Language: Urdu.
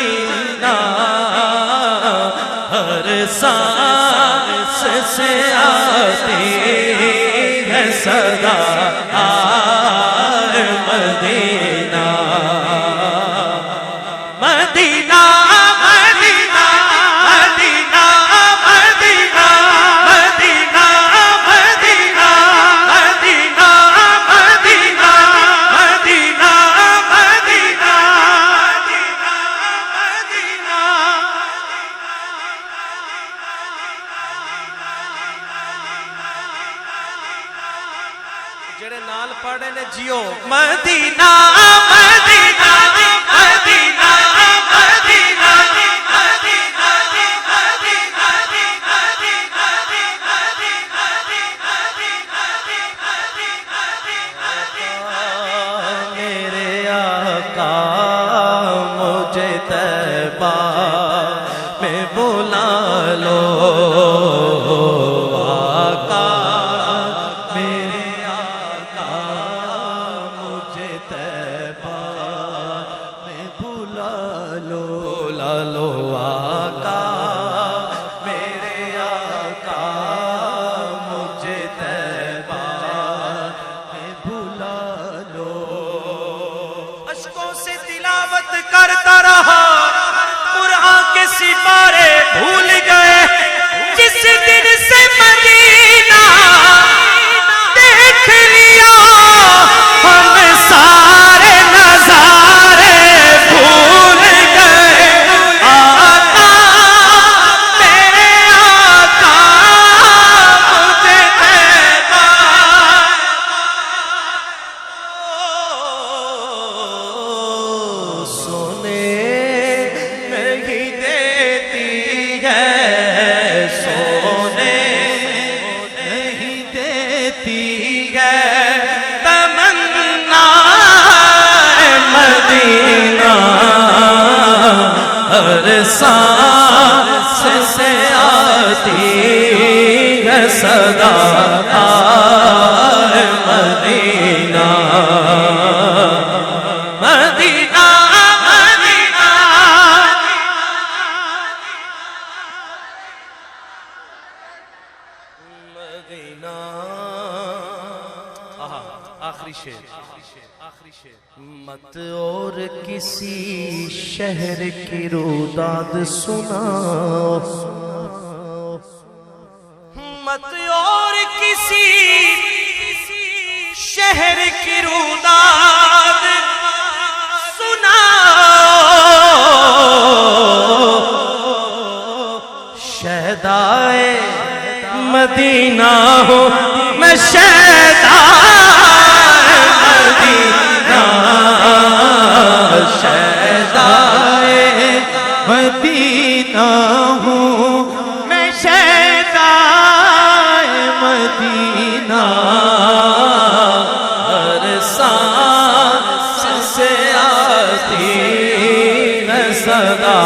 مدینہ ہر سانس سے آتی ہے صدا آئے مدینہ مدینہ مدینہ مدینہ مدینہ مدینہ مدینہ مدینہ مدینہ مدینہ مدینہ جڑے نال پڑھے نے جیو مدینہ مدینہ مدینہ مدینہ میرے آقا مجھے طیبہ میں بلا لو آقا میرے آقا مجھے طیبہ میں بلا لو آقا میرے آقا مجھے طیبہ میں بلا لو اشکوں سے تلاوت کرتا رہا قرآن کے سپارے بھول گئے جس دن سے مدینہ دیکھ لیا ہم سارے نظارے بھول گئے آقا میرے آقا مجھے طیبہ سونے نہیں دیتی ہے سونے نہیں دیتی ہے تمنا مدینہ ہر سانس سے آتی ہے صدا آئے مدینہ مدینہ مدینہ مدینہ آخری شعر مت اور کسی شہر کی روداد سناؤ مت اور کسی شہر کی روداد سناؤ شہدائے مدینہ ہو میں شہدائے مدینہ شہدائے مدینہ ہوں میں شہدائے مدینہ ہر سانس سے آتی ہے صدا